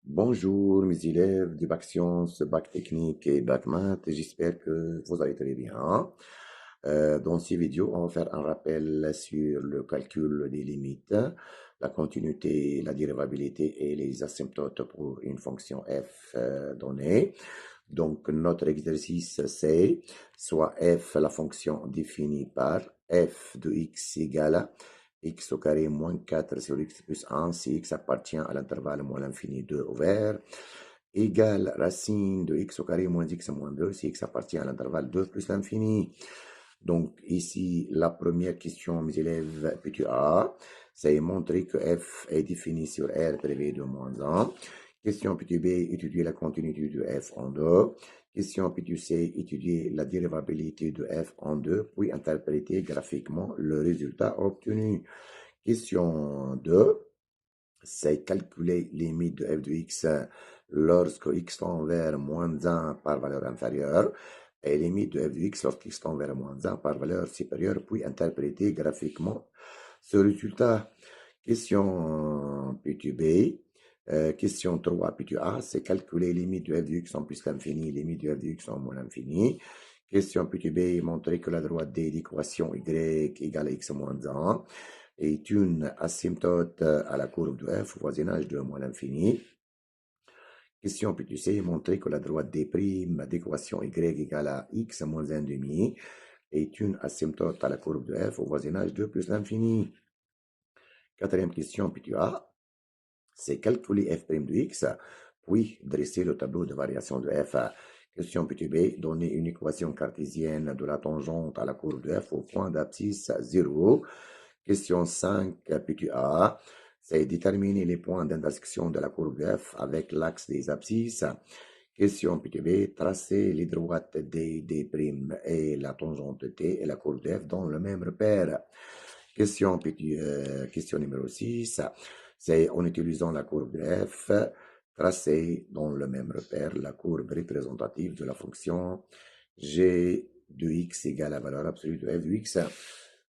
Bonjour mes élèves du bac sciences, bac technique et bac maths, j'espère que vous allez très bien. Dans ces vidéos, on va faire un rappel sur le calcul des limites, la continuité, la dérivabilité et les asymptotes pour une fonction f donnée. Donc notre exercice c'est soit f la fonction définie par f de x égale à x au carré moins 4 sur x plus 1 si x appartient à l'intervalle moins l'infini 2 ouvert, égale racine de x au carré moins x moins 2 si x appartient à l'intervalle 2 plus l'infini. Donc ici, la première question, mes élèves, petit a, c'est montrer que f est défini sur R privé de moins 1. Question petit b, étudier la continuité de f en 2. Question petit c, étudier la dérivabilité de f en 2, puis interpréter graphiquement le résultat obtenu. Question 2, c'est calculer les limites de f de x lorsque x tend vers moins 1 par valeur inférieure et limite de f de x lorsque x tend vers moins 1 par valeur supérieure, puis interpréter graphiquement ce résultat. Question petit b. Question 3, petit a, c'est calculer les limites de f de x en plus l'infini, limite de f de x en moins l'infini. Question petit b, montrer que la droite D d'équation y égale x moins 1 est une asymptote à la courbe de f au voisinage de moins l'infini. Question petit c, montrer que la droite D' d'équation y égale à x moins 1 demi est une asymptote à la courbe de f au voisinage de plus l'infini. Quatrième question petit a, c'est calculer f' de x, puis dresser le tableau de variation de f. Question petit b, donner une équation cartésienne de la tangente à la courbe de f au point d'abscisse 0. Question 5, petit a, c'est déterminer les points d'intersection de la courbe de f avec l'axe des abscisses. Question petit b, tracer les droites D' et la tangente T et la courbe de f dans le même repère. Question numéro 6, c'est en utilisant la courbe de f, tracer dans le même repère la courbe représentative de la fonction g de x égale à la valeur absolue de f de x.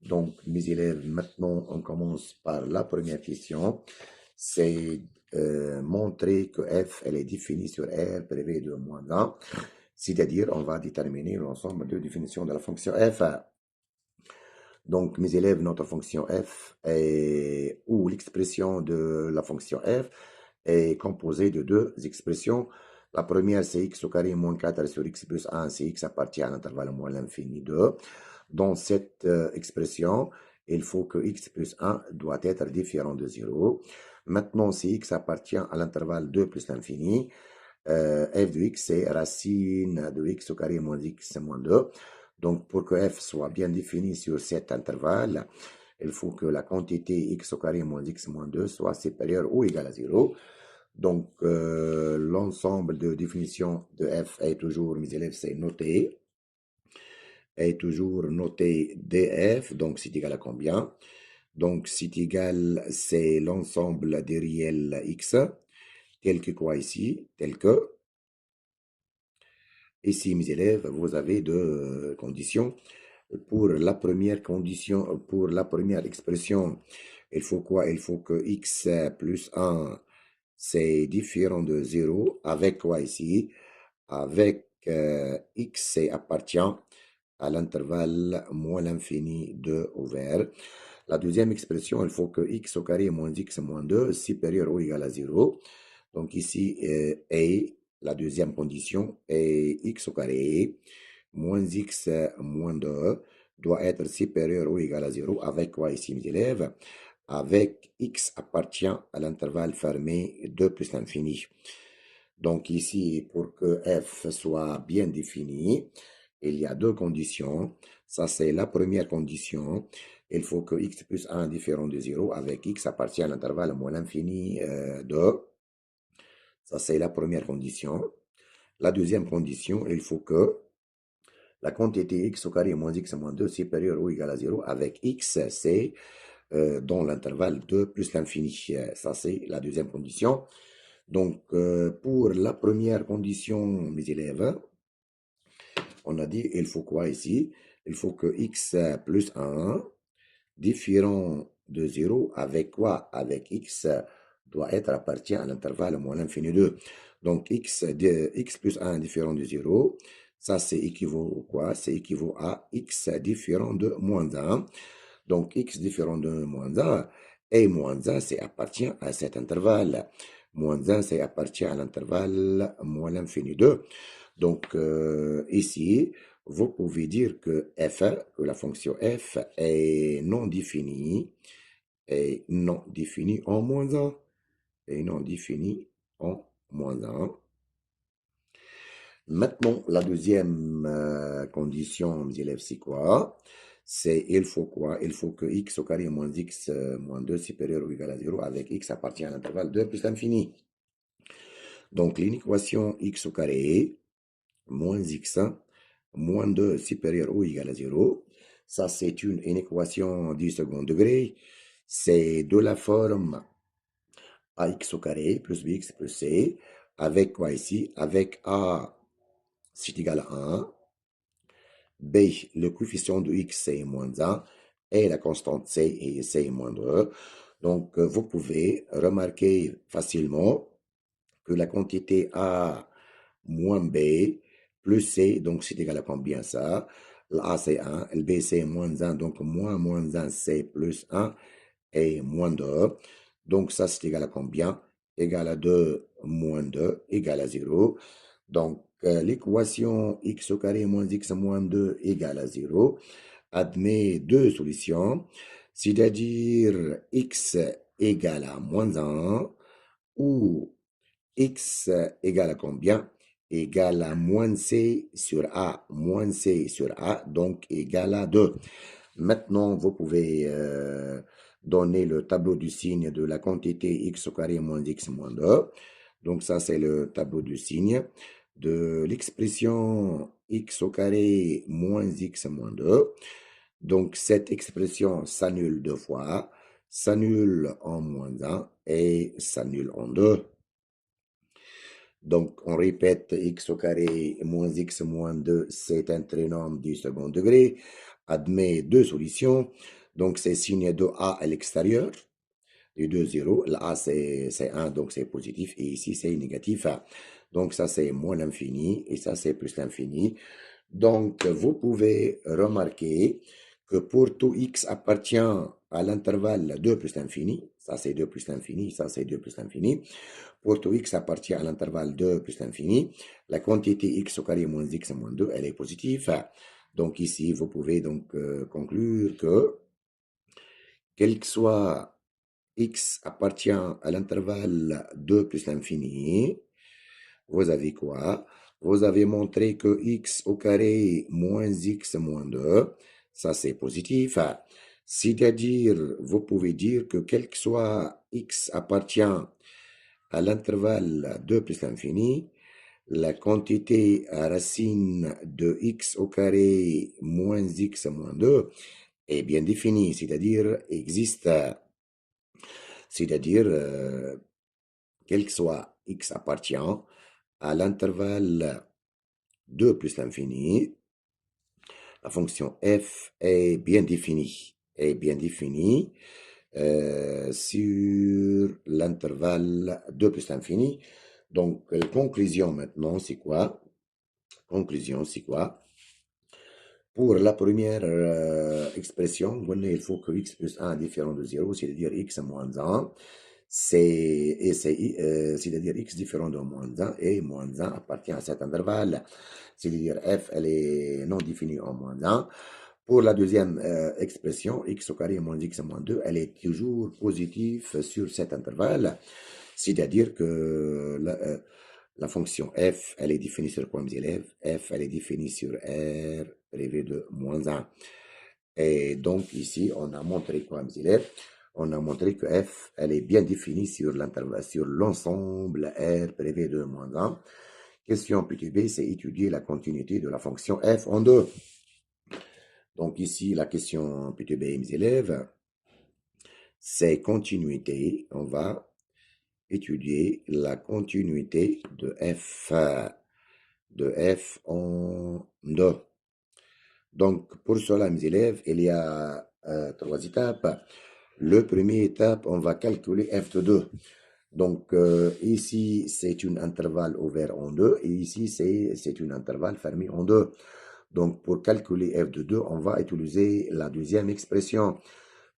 Donc, mes élèves, maintenant, on commence par la première question. C'est montrer que f, elle est définie sur R privé de moins 1. C'est-à-dire, on va déterminer l'ensemble de définitions de la fonction f. Donc, mes élèves, notre fonction f ou l'expression de la fonction f est composée de deux expressions. La première, c'est x au carré moins 4 sur x plus 1, si x appartient à l'intervalle moins l'infini 2. Dans cette expression, il faut que x plus 1 doit être différent de 0. Maintenant, si x appartient à l'intervalle 2 plus l'infini, f de x, c'est racine de x au carré moins x moins 2. Donc, pour que f soit bien défini sur cet intervalle, il faut que la quantité x au carré moins x moins 2 soit supérieure ou égale à 0. Donc, l'ensemble de définition de f est toujours, mes élèves, c'est noté. Est toujours noté df, donc c'est égal à combien? Donc, c'est égal, c'est l'ensemble des réels x, tel que quoi ici? Tel que ici, mes élèves, vous avez deux conditions. Pour la première condition, pour la première expression, il faut quoi? Il faut que x plus 1, c'est différent de 0. Avec quoi ici? Avec x, c'est appartient à l'intervalle moins l'infini 2 ouvert. La deuxième expression, il faut que x au carré moins x moins 2 supérieur ou égal à 0. Donc ici, est la deuxième condition est x au carré moins x moins 2 doit être supérieur ou égal à 0. Avec quoi ici, mes élèves? Avec x appartient à l'intervalle fermé 2 plus l'infini. Donc ici, pour que f soit bien défini, il y a deux conditions. Ça, c'est la première condition. Il faut que x plus 1 différent de 0 avec x appartient à l'intervalle moins l'infini 2. Ça, c'est la première condition. La deuxième condition, il faut que la quantité x au carré moins x moins 2 supérieure ou égale à 0 avec x, c'est dans l'intervalle 2 plus l'infini. Ça, c'est la deuxième condition. Donc, pour la première condition, mes élèves, on a dit, il faut quoi ici? Il faut que x plus 1, différent de 0, avec quoi? Avec x doit être appartient à l'intervalle moins l'infini 2. Donc, x plus 1 différent de 0, ça c'est équivaut quoi? C'est équivaut à x différent de moins 1. Donc, x différent de moins 1 et moins 1, c'est appartient à cet intervalle. Moins 1, c'est appartient à l'intervalle moins l'infini 2. Donc, ici, vous pouvez dire que que la fonction f est non définie, en moins 1, et non définie en moins 1. Maintenant, la deuxième condition, mes élèves, c'est quoi? C'est il faut quoi? Il faut que x au carré moins x moins 2 supérieur ou égal à 0 avec x appartient à l'intervalle 2 plus l'infini. Donc, l'inéquation x au carré moins x moins 2 supérieur ou égal à 0, ça c'est une inéquation du second degré. C'est de la forme ax au carré plus bx plus c, avec quoi ici? Avec a c'est égal à 1, b, le coefficient de x c'est moins 1, et la constante c c'est moins 2. Donc, vous pouvez remarquer facilement que la quantité a moins b plus c, donc c'est égal à combien ça? La a c'est 1, le b c'est moins 1, donc moins 1 c'est plus 1 et moins 2. Donc ça c'est égal à combien? Égal à 2 moins 2 égal à 0. Donc l'équation x au carré moins x moins 2 égale à 0 admet deux solutions, c'est-à-dire x égale à moins 1 ou x égale à combien? Égale à moins c sur a, donc égale à 2. Maintenant, vous pouvez donner le tableau du signe de la quantité x au carré moins x moins 2. Donc ça, c'est le tableau du signe de l'expression x au carré moins x moins 2. Donc cette expression s'annule deux fois, s'annule en moins 1 et s'annule en 2. Donc, on répète x au carré moins x moins 2, c'est un trinôme du second degré, admet deux solutions. Donc, c'est signe de a à l'extérieur, et 2, 0. La a, c'est 1, donc c'est positif, et ici, c'est négatif. Donc, ça, c'est moins l'infini, et ça, c'est plus l'infini. Donc, vous pouvez remarquer que pour tout x appartient à l'intervalle 2 plus l'infini, ça c'est 2 plus l'infini, ça c'est 2 plus l'infini. Pour tout x appartient à l'intervalle 2 plus l'infini, la quantité x au carré moins x moins 2, elle est positive. Donc ici, vous pouvez donc conclure que, quel que soit x appartient à l'intervalle 2 plus l'infini, vous avez quoi? Vous avez montré que x au carré moins x moins 2, ça c'est positif. C'est-à-dire, vous pouvez dire que quel que soit x appartient à l'intervalle 2 plus l'infini, la quantité à racine de x au carré moins x moins 2 est bien définie, c'est-à-dire existe, c'est-à-dire quel que soit x appartient à l'intervalle 2 plus l'infini, la fonction f est bien définie sur l'intervalle 2 plus l'infini. Donc, la conclusion maintenant, c'est quoi? Conclusion, c'est quoi? Pour la première expression, il faut que x plus 1 est différent de 0, c'est-à-dire x moins 1. C'est-à-dire x différent de moins 1 et moins 1 appartient à cet intervalle. C'est-à-dire f, elle est non définie en moins 1. Pour la deuxième expression, x au carré moins x moins 2, elle est toujours positive sur cet intervalle. C'est-à-dire que la fonction f, elle est définie sur quoi, mes élèves? F, elle est définie sur r privé de moins 1. Et donc, ici, on a montré quoi, mes élèves? On a montré que f, elle est bien définie sur l'intervalle, sur l'ensemble r privé de moins 1. Question petit b, c'est étudier la continuité de la fonction f en 2. Donc, ici, la question petit b, mes élèves, c'est continuité. On va étudier la continuité de f en 2. Donc, pour cela, mes élèves, il y a trois étapes. Le première étape, on va calculer f de 2. Donc, ici, c'est un intervalle ouvert en deux, et ici, c'est un intervalle fermé en deux. Donc, pour calculer f de 2, on va utiliser la deuxième expression.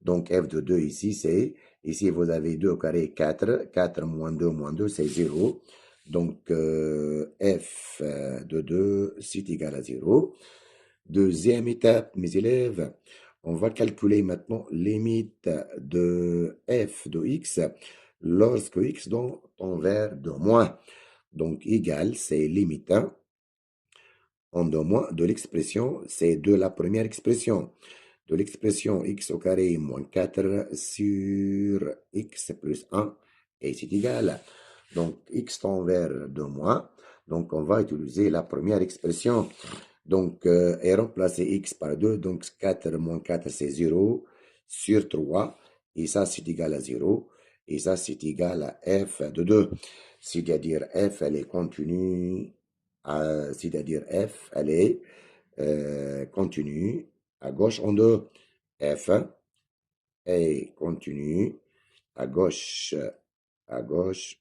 Donc, f de 2 ici, ici vous avez 2 au carré, 4. 4 moins 2, c'est 0. Donc, f de 2, c'est égal à 0. Deuxième étape, mes élèves, on va calculer maintenant limite de f de x lorsque x tend vers 2 moins. Donc, égal, c'est limite 1 en 2 moins de l'expression, c'est de la première expression. De l'expression x au carré moins 4 sur x plus 1 et c'est égal. Donc, x tend vers 2 moins. Donc, on va utiliser la première expression. Donc, et remplacer x par 2. Donc, 4 moins 4, c'est 0 sur 3. Et ça, c'est égal à 0. Et ça, c'est égal à f de 2. C'est-à-dire f, elle est continue. C'est-à-dire f, elle est continue à gauche en 2. F est continue à gauche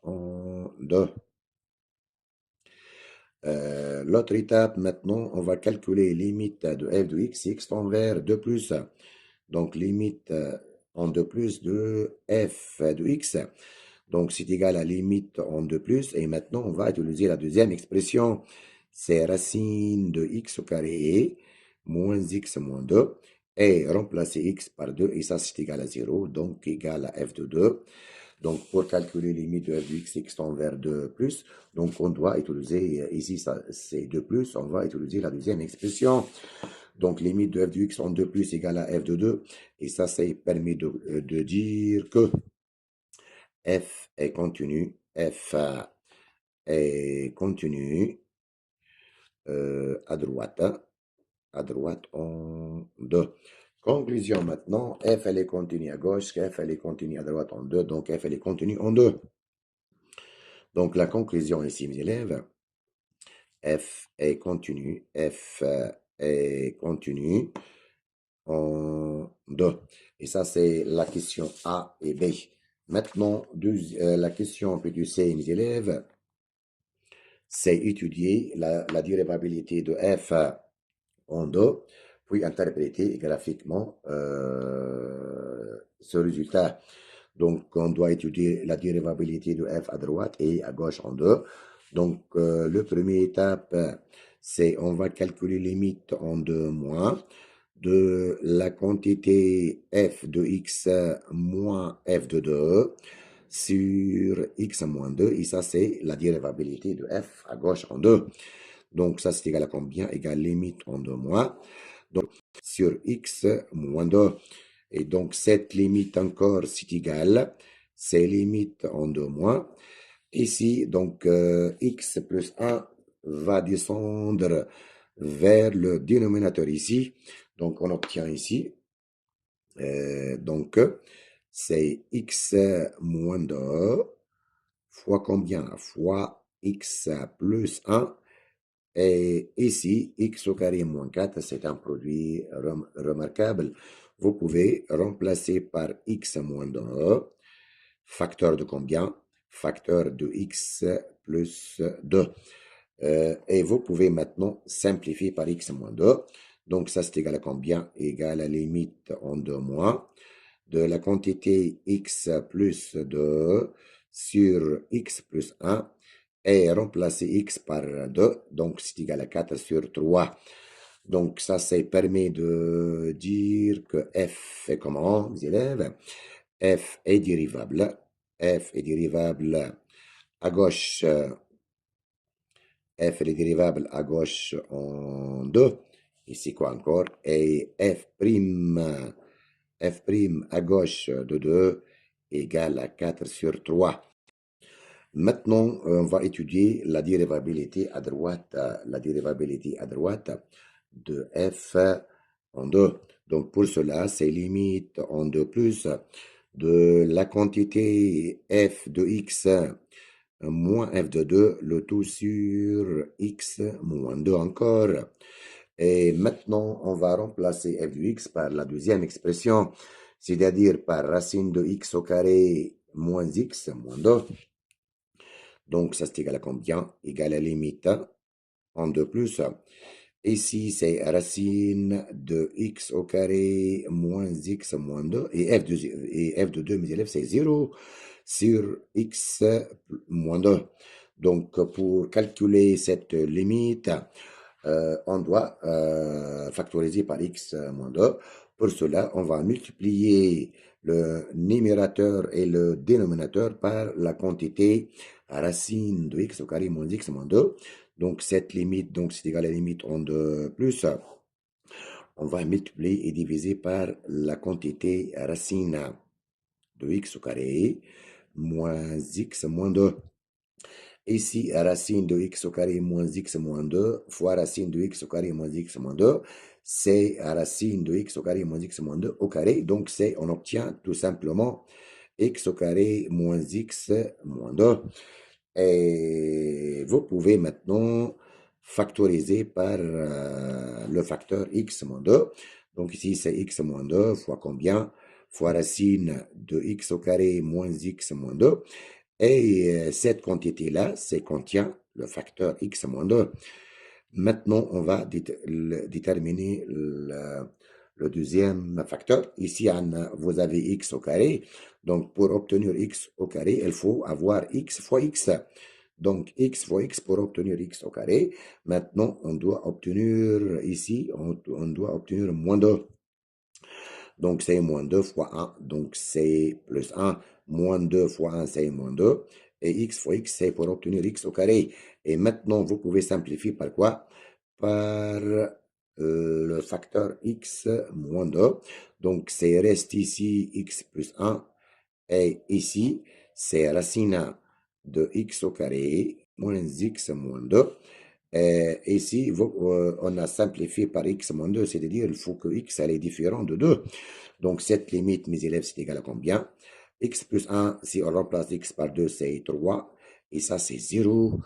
en 2. L'autre étape, maintenant, on va calculer limite de f de x, x tend vers 2 plus. Donc, limite en 2 plus de f de x. Donc, c'est égal à limite en 2 plus. Et maintenant, on va utiliser la deuxième expression. C'est racine de x au carré moins x moins 2. Et remplacer x par 2. Et ça, c'est égal à 0. Donc, égal à f de 2. Donc, pour calculer limite de f de x, x tend vers 2 plus. Donc, on doit utiliser, ici, c'est 2 plus. On va utiliser la deuxième expression. Donc, limite de f de x en 2 plus égale à f de 2. Et ça, ça permet de dire que f est continu. F est continu à droite en 2. Conclusion maintenant, f elle est continue à gauche, f elle est continue à droite en 2, donc f elle est continue en 2. Donc la conclusion ici, mes élèves, f est continue, f est continue en 2. Et ça, c'est la question A et B. Maintenant, la question P2C, mes élèves, c'est étudier la dérivabilité de f en 2, puis interpréter graphiquement ce résultat. Donc, on doit étudier la dérivabilité de f à droite et à gauche en 2. Donc, le premier étape, c'est on va calculer limite en 2 moins de la quantité f de x moins f de 2 sur x moins 2. Et ça, c'est la dérivabilité de f à gauche en 2. Donc, ça, c'est égal à combien? Égal limite en 2 moins. Donc, sur x moins 2. Et donc, cette limite encore, c'est égal. C'est limite en 2 moins. Ici, donc, x plus 1 va descendre vers le dénominateur ici. Donc, on obtient ici. Donc, c'est x moins 2 fois combien? Fois x plus 1. Et ici, x au carré moins 4, c'est un produit remarquable. Vous pouvez remplacer par x moins 2. Facteur de combien? Facteur de x plus 2. Et vous pouvez maintenant simplifier par x moins 2. Donc, ça, c'est égal à combien? Égal à limite en 2 moins de la quantité x plus 2 sur x plus 1 et remplacer x par 2. Donc, c'est égal à 4 sur 3. Donc, ça permet de dire que f est comment, mes élèves? F est dérivable. F est dérivable à gauche. F est dérivable à gauche en 2. Ici, quoi encore? Et f' à gauche de 2 égale à 4 sur 3. Maintenant, on va étudier la dérivabilité à droite, de f en 2. Donc, pour cela, c'est limite en 2 plus de la quantité f de x moins f de 2, le tout sur x moins 2 encore. Et maintenant, on va remplacer f de x par la deuxième expression, c'est-à-dire par racine de x au carré moins x moins 2. Donc, ça c'est égal à combien? Égal à limite en 2 plus. Ici, c'est racine de x au carré moins x moins 2. Et f de 2, mes élèves, c'est 0 sur x moins 2. Donc, pour calculer cette limite, on doit factoriser par x moins 2. Pour cela, on va multiplier le numérateur et le dénominateur par la quantité racine de x au carré moins x moins 2. Donc, cette limite, donc c'est égal à la limite en 2 plus. On va multiplier et diviser par la quantité racine de x au carré moins x moins 2. Ici, racine de x au carré moins x moins 2 fois racine de x au carré moins x moins 2, c'est racine de x au carré moins x moins 2 au carré. Donc, on obtient tout simplement x au carré moins x moins 2. Et vous pouvez maintenant factoriser par le facteur x moins 2. Donc ici, c'est x moins 2 fois combien? Fois racine de x au carré moins x moins 2. Et cette quantité-là, c'est contient le facteur x moins 2. Maintenant, on va déterminer le deuxième facteur. Ici, vous avez x au carré. Donc, pour obtenir x au carré, il faut avoir x fois x. Donc, x fois x pour obtenir x au carré. Maintenant, on doit obtenir ici, on doit obtenir moins 2. Donc, c'est moins 2 fois 1. Donc, c'est plus 1. Moins 2 fois 1, c'est moins 2. Et x fois x, c'est pour obtenir x au carré. Et maintenant, vous pouvez simplifier par quoi? Par le facteur x moins 2. Donc, c'est reste ici x plus 1. Et ici, c'est racine de x au carré moins x moins 2. Ici, on a simplifié par x moins 2, c'est-à-dire il faut que x elle est différent de 2. Donc, cette limite, mes élèves, c'est égal à combien? X plus 1, si on remplace x par 2, c'est 3. Et ça, c'est 0.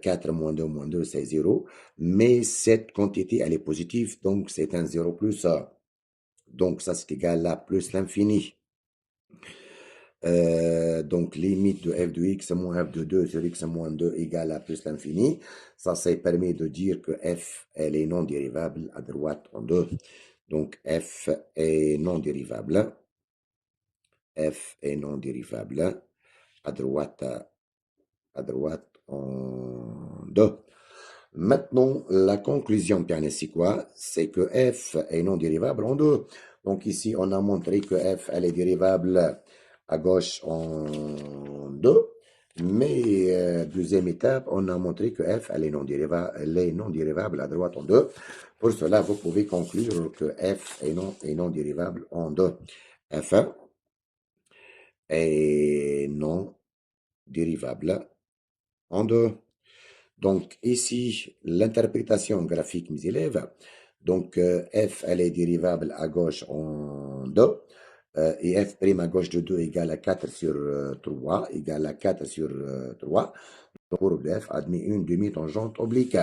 4 moins 2, c'est 0. Mais cette quantité, elle est positive, donc c'est un 0 plus. Donc, ça, c'est égal à plus l'infini. Donc, limite de f de x moins f de 2 sur x moins 2 égale à plus l'infini. Ça permet de dire que f, elle est non dérivable à droite en 2. Donc, f est non dérivable. F est non dérivable à droite en 2. Maintenant, la conclusion, c'est quoi? C'est que f est non dérivable en 2. Donc ici, on a montré que f, elle est dérivable à gauche en 2. Mais deuxième étape, on a montré que f, elle est non dérivable à droite en 2. Pour cela, vous pouvez conclure que f est non dérivable en 2. f est non dérivable en 2. Donc, ici, l'interprétation graphique, mes élèves. Donc, f, elle est dérivable à gauche en 2. Et f' à gauche de 2 égale à 4 sur 3, égale à 4 sur 3. Donc, courbe de f admet une demi-tangente oblique.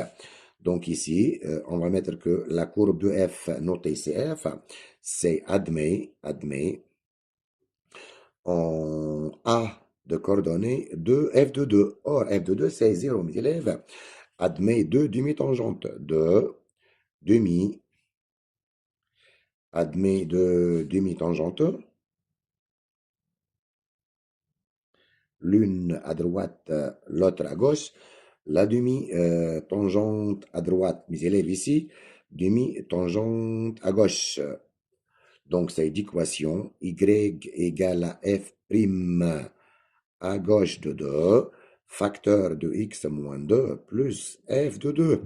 Donc, ici, on va mettre que la courbe de f notée CF, c'est admet en A de coordonnées de f de 2. Or, f de 2, c'est 0, mes élèves. Admet deux demi-tangentes. Admet deux demi-tangentes. L'une à droite, l'autre à gauche. La demi-tangente à droite, mes élèves ici. Demi-tangente à gauche. Donc, c'est l'équation y égale à f' à gauche de 2, facteur de x moins 2 plus f de 2.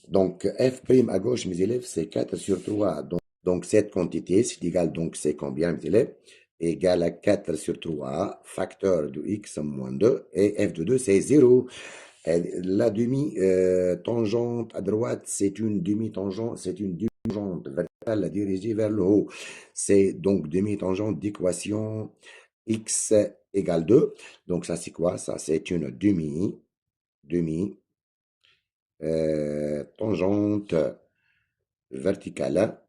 Donc, f' à gauche, mes élèves, c'est 4 sur 3. Donc cette quantité, c'est égal, donc c'est combien, mes élèves? Égal à 4 sur 3, facteur de x moins 2, et f de 2, c'est 0. La demi-tangente à droite, c'est une demi-tangente verticale dirigée vers le haut. C'est donc demi-tangente d'équation x égale 2. Donc ça, c'est quoi? Ça, c'est une tangente verticale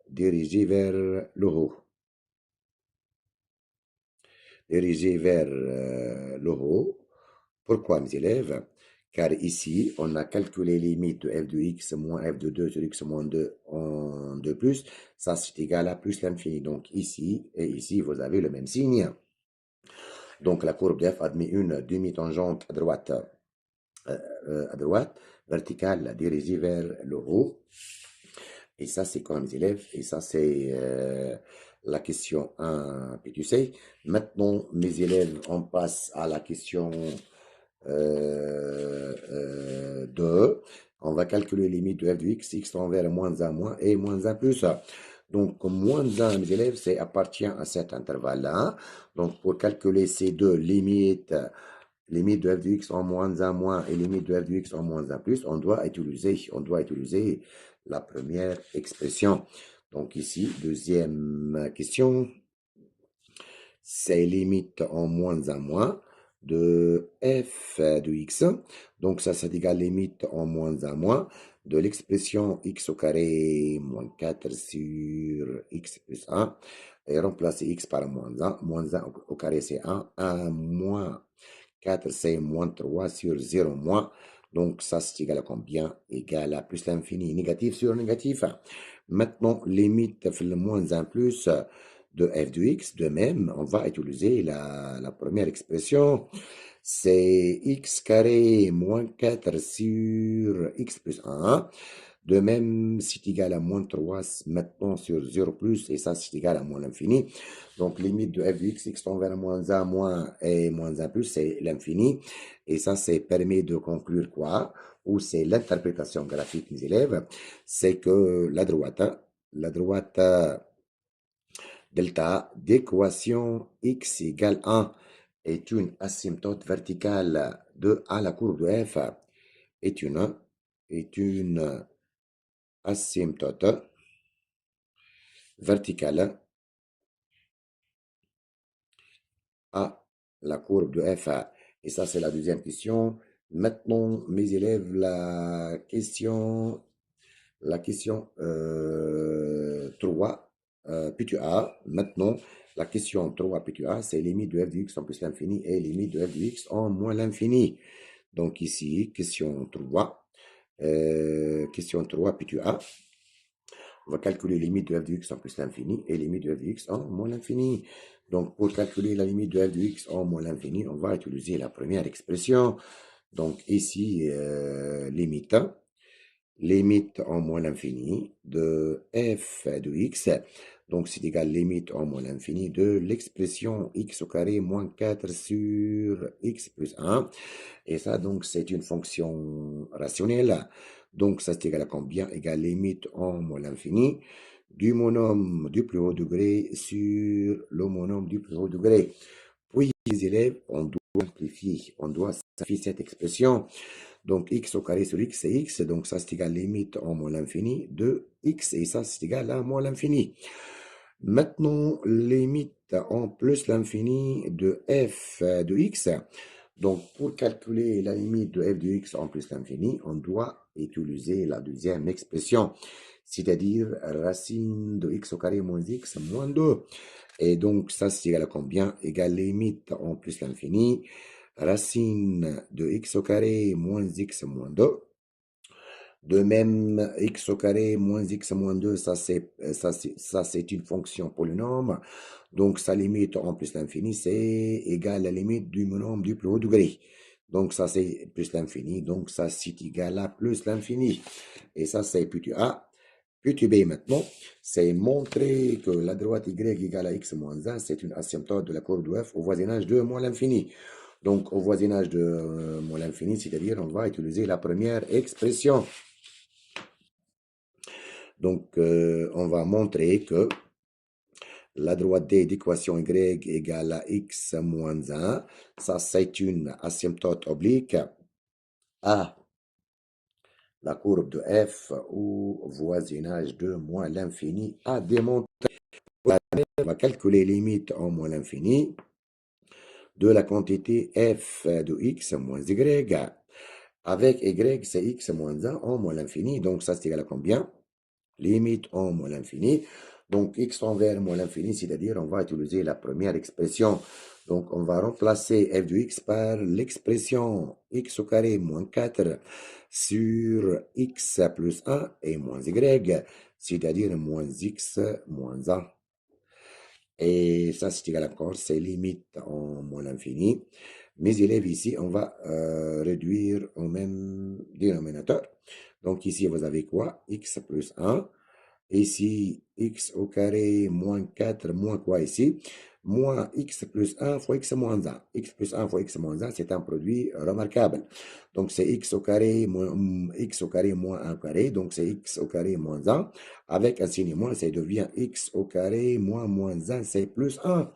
dirigée vers le haut. dirigé vers le haut. Pourquoi, mes élèves? Car ici, on a calculé les limites de f de x moins f de 2 sur x moins 2 en 2 plus. Ça, c'est égal à plus l'infini. Donc ici et ici, vous avez le même signe. Donc la courbe de f admet une demi-tangente à droite, verticale dirigée vers le haut. Et ça, c'est quoi, mes élèves? Et ça, c'est la question 1, puis tu sais. Maintenant, mes élèves, on passe à la question 2. On va calculer les limites de f de x, x tend vers moins 1 moins et moins 1 plus. Donc, moins 1, mes élèves, c'est appartient à cet intervalle-là. Donc, pour calculer ces deux limites, limite de f de x en moins 1 moins et limite de f de x en moins 1 plus, on doit utiliser la première expression. Donc ici, deuxième question, c'est limite en moins 1 moins de f de x. Donc ça, c'est égal limite en moins 1 moins de l'expression x au carré moins 4 sur x plus 1. Et remplacer x par moins 1. Moins 1 au carré, c'est 1. 1 moins 4, c'est moins 3 sur 0 moins. Donc, ça, c'est égal à combien? Égal à plus l'infini. Négatif sur négatif. Maintenant, limite le moins 1 plus de f de x. De même, on va utiliser la première expression. C'est x carré moins 4 sur x plus 1. De même, c'est égal à moins 3 maintenant sur 0 plus, et ça, c'est égal à moins l'infini. Donc, limite de f de x, x tend vers moins 1 moins et moins 1 plus, c'est l'infini. Et ça, c'est permet de conclure quoi? Ou c'est l'interprétation graphique, mes élèves. C'est que la droite delta d'équation x égale 1 est une asymptote verticale de à la courbe de f est une asymptote verticale à la courbe de FA. Et ça, c'est la deuxième question. Maintenant, mes élèves, la question 3, P2A. Maintenant, la question 3, P2A, c'est limite de f de x en plus l'infini et limite de f de x en moins l'infini. Donc ici, question 3, P2A. On va calculer limite de f de x en plus l'infini et limite de f de x en moins l'infini. Donc, pour calculer la limite de f de x en moins l'infini, on va utiliser la première expression. Donc, ici, limite en moins l'infini de f de x. Donc, c'est égal limite en moins l'infini de l'expression x au carré moins 4 sur x plus 1. Et ça, donc, c'est une fonction rationnelle. Donc, ça, c'est égal à combien? Égal limite en moins l'infini du monôme du plus haut degré sur le monôme du plus haut degré. Puis, les élèves, on doit simplifier cette expression. Donc, x au carré sur x, c'est x. Donc, ça, c'est égal limite en moins l'infini de x. Et ça, c'est égal à moins l'infini. Maintenant, limite en plus l'infini de f de x. Donc, pour calculer la limite de f de x en plus l'infini, on doit utiliser la deuxième expression, c'est-à-dire racine de x au carré moins x moins 2. Et donc, ça, c'est égal à combien? Égal limite en plus l'infini, racine de x au carré moins x moins 2. De même, x au carré moins x moins 2, ça c'est une fonction polynôme. Donc, sa limite en plus l'infini, c'est égal à la limite du monôme du plus haut degré. Donc, ça c'est plus l'infini. Donc, ça c'est égal à plus l'infini. Et ça c'est petit a. Petit b maintenant, c'est montrer que la droite y égale à x moins 1, c'est une asymptote de la courbe de f au voisinage de moins l'infini. Donc, au voisinage de moins l'infini, c'est-à-dire on va utiliser la première expression. Donc, on va montrer que la droite D d'équation y égale à x moins 1, ça c'est une asymptote oblique à la courbe de f au voisinage de moins l'infini à démontrer. On va calculer limite en moins l'infini de la quantité f de x moins y. Avec y, c'est x moins 1 en moins l'infini. Donc, ça c'est égal à combien? Limite en moins l'infini Donc, x envers moins l'infini, c'est-à-dire on va utiliser la première expression. Donc, on va remplacer f de x par l'expression x au carré moins 4 sur x plus 1 et moins y, c'est-à-dire moins x moins 1. Et ça, c'est égal à quoi? C'est limite en moins l'infini. Mes élèves ici, on va réduire au même dénominateur. Donc ici, vous avez quoi? X plus 1. Ici, x au carré moins 4 moins quoi ici? Moins x plus 1 fois x moins 1. X plus 1 fois x moins 1, c'est un produit remarquable. Donc, c'est x au carré moins 1 carré. Donc, c'est x au carré moins 1. Avec un signe moins, ça devient x au carré moins 1, c'est plus 1.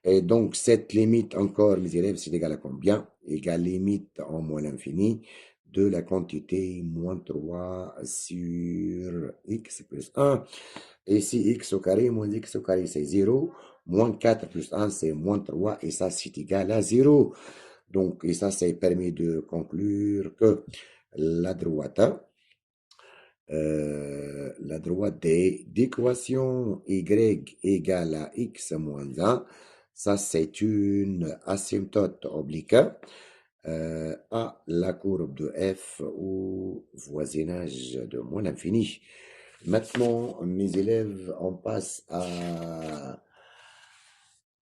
Et donc, cette limite encore, mes élèves, c'est égal à combien? Égal limite en moins l'infini de la quantité moins 3 sur x plus 1. Et si x au carré moins x au carré, c'est 0. Moins 4 plus 1, c'est moins 3. Et ça, c'est égal à 0. Donc, et ça, c'est permis de conclure que la droite, d'équation y égale à x moins 1, ça c'est une asymptote oblique à la courbe de f au voisinage de moins l'infini. Maintenant, mes élèves, on passe à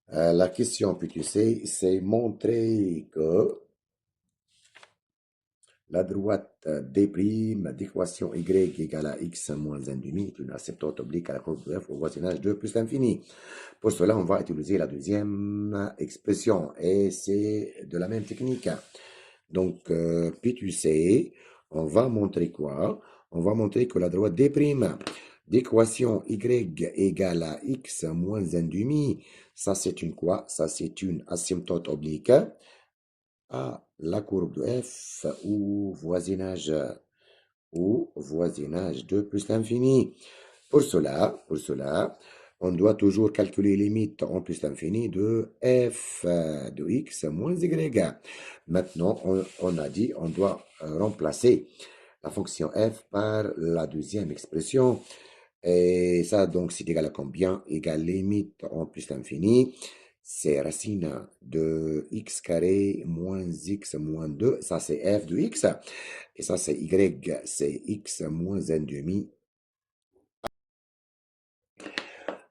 la question que tu sais, c'est montrer que la droite D' d'équation y égale à x moins 1 demi est une asymptote oblique à la courbe de f au voisinage de plus l'infini. Pour cela, on va utiliser la deuxième expression et c'est de la même technique. Donc, puis tu sais, on va montrer quoi? On va montrer que la droite D' d'équation y égale à x moins 1 demi, ça c'est une quoi? Ça c'est une asymptote oblique à la courbe de f au voisinage de plus l'infini. Pour cela, on doit toujours calculer les limites en plus l'infini de f de x moins y. Maintenant, on a dit on doit remplacer la fonction f par la deuxième expression. Et ça, donc, c'est égal à combien? Égal limite en plus l'infini. C'est racine de x carré moins x moins 2. Ça, c'est f de x. Et ça, c'est y, c'est x moins 1 demi.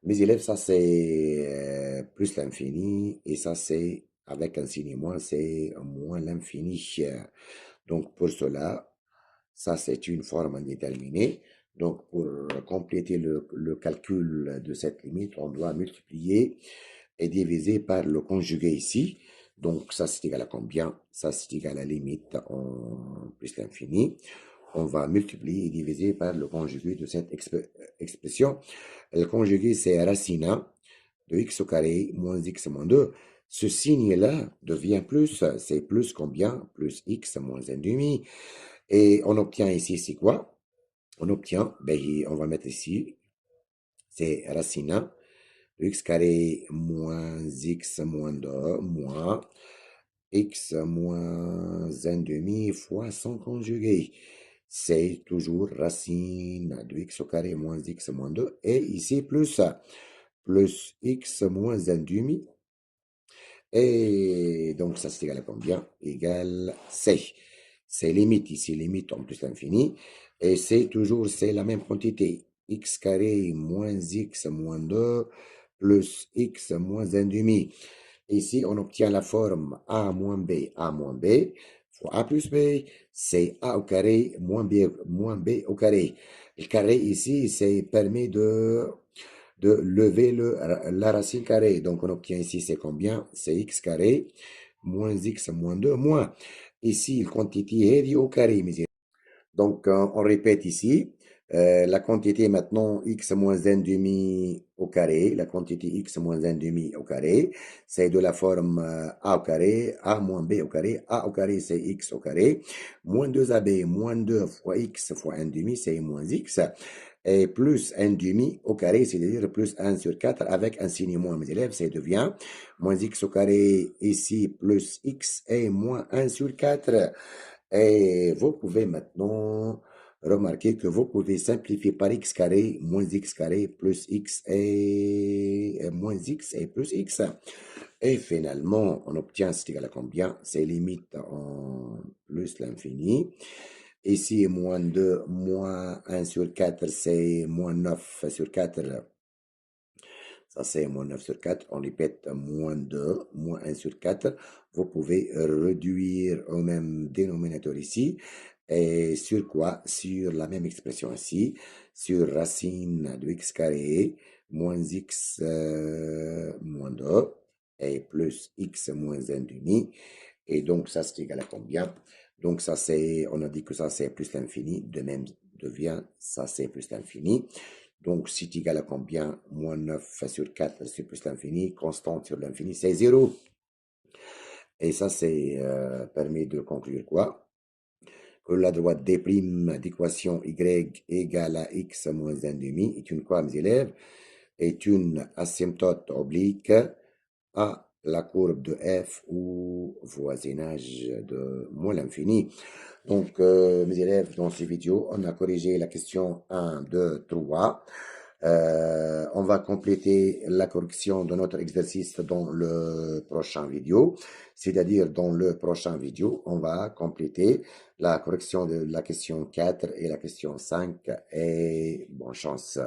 Mes élèves, ça, c'est plus l'infini. Et ça, c'est avec un signe moins, c'est moins l'infini. Donc, pour cela, ça, c'est une forme indéterminée. Donc, pour compléter le calcul de cette limite, on doit multiplier et diviser par le conjugué ici. Donc, ça, c'est égal à combien? Ça, c'est égal à la limite en plus l'infini. On va multiplier et diviser par le conjugué de cette expression. Le conjugué, c'est racine de x au carré moins x moins 2. Ce signe-là devient plus, c'est plus combien? Plus x moins 1 demi. Et on obtient ici, c'est quoi? On obtient, ben, on va mettre ici, c'est racine de x carré moins x moins 2 moins x moins 1 demi fois son conjugué. C'est toujours racine de x au carré moins x moins 2. Et ici, plus x moins 1 demi. Et donc, ça, c'est égal à combien? Égal c. C'est limite ici, limite en plus l'infini. Et c'est toujours, c'est la même quantité. X carré moins x moins 2 plus x moins 1 demi. Ici, on obtient la forme a moins b fois a plus b, c'est a au carré moins b au carré. Le carré ici, c'est permet de lever la racine carrée. Donc, on obtient ici, c'est combien? C'est x carré moins x moins 2 moins. Ici, la quantité est au carré, mes amis. Donc, on répète ici. La quantité maintenant x moins 1 demi au carré, la quantité x moins 1 demi au carré, c'est de la forme a au carré, a moins b au carré, a au carré c'est x au carré, moins 2ab, moins 2 fois x fois 1 demi, c'est moins x, et plus 1 demi au carré, c'est-à-dire plus 1 sur 4 avec un signe moins, mes élèves, ça devient moins x au carré ici, plus x et moins 1 sur 4. Et vous pouvez maintenant remarquez que vous pouvez simplifier par x carré moins x carré plus x et moins x et plus x. Et finalement, on obtient c'est égal à combien? C'est limite en plus l'infini. Ici, moins 2, moins 1 sur 4, c'est moins 9 sur 4. Ça, c'est moins 9 sur 4. On répète, moins 2, moins 1 sur 4. Vous pouvez réduire au même dénominateur ici. Et sur quoi? Sur la même expression ici. Sur racine de x carré, moins x moins 2, et plus x moins 1 demi. Et donc, ça, c'est égal à combien? Donc, ça, c'est, on a dit que ça, c'est plus l'infini. De même, devient, ça, c'est plus l'infini. Donc, c'est égal à combien? Moins 9 sur 4, c'est plus l'infini. Constante sur l'infini, c'est 0. Et ça, c'est permet de conclure quoi? Que la droite des primes d'équation y égale à x moins 1 demi est une quoi, mes élèves? Est une asymptote oblique à la courbe de f ou voisinage de moins l'infini. Donc, mes élèves, dans cette vidéo, on a corrigé la question 1, 2, 3. On va compléter la correction de notre exercice dans le prochain vidéo. C'est-à-dire, dans le prochain vidéo, on va compléter la correction de la question 4 et la question 5. Et bonne chance.